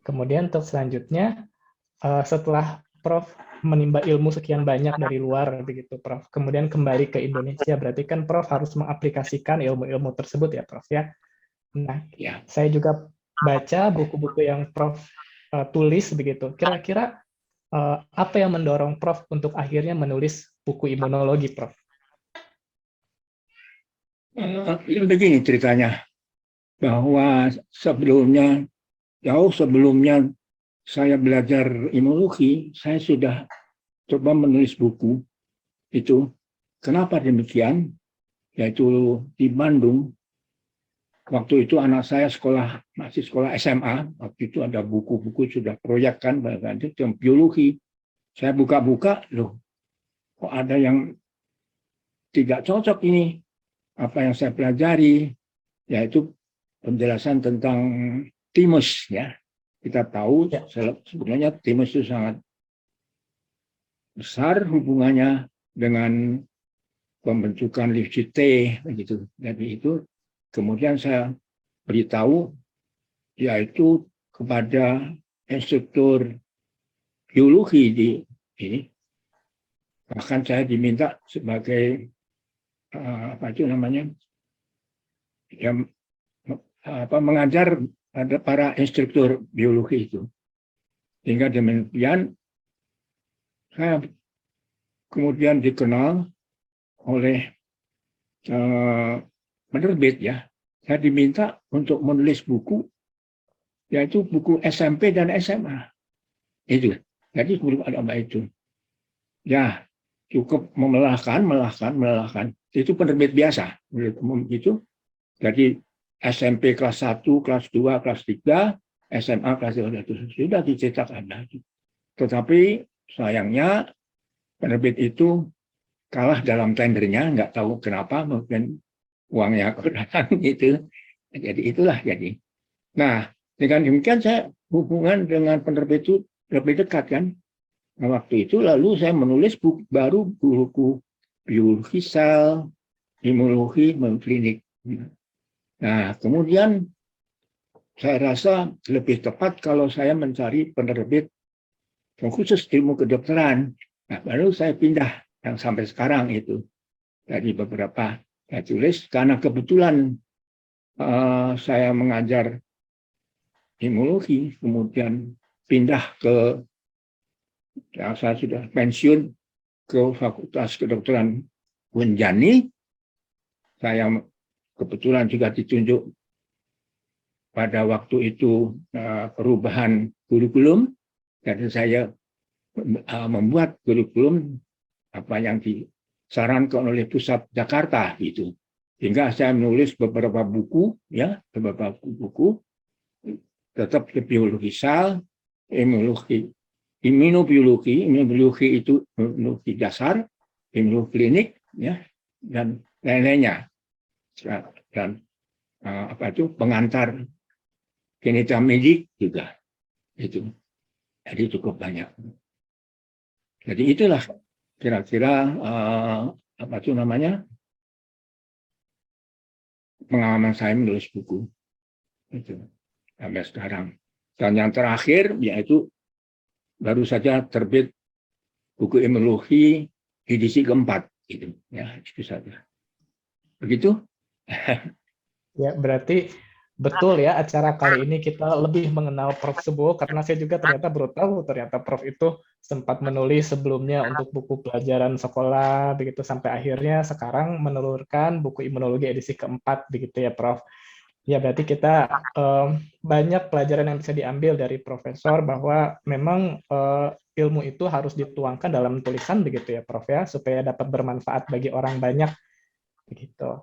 Kemudian untuk selanjutnya, setelah Prof menimba ilmu sekian banyak dari luar begitu Prof, kemudian kembali ke Indonesia, berarti kan Prof harus mengaplikasikan ilmu-ilmu tersebut ya Prof ya. Nah, Ya, saya juga baca buku-buku yang Prof tulis begitu. Kira-kira apa yang mendorong Prof untuk akhirnya menulis buku imunologi, Prof? begini ceritanya, bahwa sebelumnya, jauh sebelumnya saya belajar imunologi, saya sudah coba menulis buku itu. Kenapa demikian? Yaitu di Bandung, waktu itu anak saya masih sekolah SMA, waktu itu ada buku-buku sudah proyek kan, tentang biologi. Saya buka-buka, loh, kok ada yang tidak cocok ini, apa yang saya pelajari, yaitu penjelasan tentang timus ya. Kita tahu Ya, sebenarnya timus itu sangat besar hubungannya dengan pembentukan leucit T begitu. Jadi itu kemudian saya beritahu yaitu kepada instruktur biologi di ini. Bahkan saya diminta sebagai apa itu namanya, yang mengajar pada para instruktur biologi itu. Sehingga demikian saya kemudian dikenal oleh penerbit ya. Saya diminta untuk menulis buku, yaitu buku SMP dan SMA. Itu. Jadi belum ada apa itu. Ya, cukup melelahkan. Itu penerbit biasa. Itu. Jadi SMP kelas 1, kelas 2, kelas 3, SMA kelas 3 itu sudah dicetak ada. Tetapi sayangnya penerbit itu kalah dalam tendernya, nggak tahu kenapa, mungkin uangnya kurang gitu. Jadi itulah jadi. Nah, dengan demikian saya hubungan dengan penerbit itu lebih dekat kan. Nah, waktu itu lalu saya menulis buku biologi sel, imunologi, klinik. Nah, kemudian saya rasa lebih tepat kalau saya mencari penerbit yang khusus ilmu kedokteran. Nah, baru saya pindah yang sampai sekarang itu. Dari beberapa saya tulis, karena kebetulan saya mengajar imunologi, kemudian pindah ke, ya, saya sudah pensiun ke Fakultas Kedokteran Unjani. Saya kebetulan juga ditunjuk pada waktu itu perubahan kurikulum, dan saya membuat kurikulum apa yang disarankan oleh Pusat Jakarta gitu. Hingga saya menulis beberapa buku, ya, beberapa buku tetap biologi sel, imunobiologi itu imunologi dasar, imunologi klinik, ya, dan lain-lainnya. Dan apa itu pengantar genetika medik juga itu. Jadi cukup banyak. Jadi itulah kira-kira apa itu namanya, pengalaman saya menulis buku itu sampai sekarang. Dan yang terakhir yaitu baru saja terbit buku imunologi edisi keempat itu, ya, itu saja. Begitu. ya berarti betul ya acara kali ini kita lebih mengenal Prof Subowo, karena saya juga ternyata baru tahu ternyata Prof itu sempat menulis sebelumnya untuk buku pelajaran sekolah begitu, sampai akhirnya sekarang menelurkan buku imunologi edisi keempat begitu ya Prof. Ya, berarti kita banyak pelajaran yang bisa diambil dari Profesor, bahwa memang ilmu itu harus dituangkan dalam tulisan begitu ya Prof ya, supaya dapat bermanfaat bagi orang banyak begitu.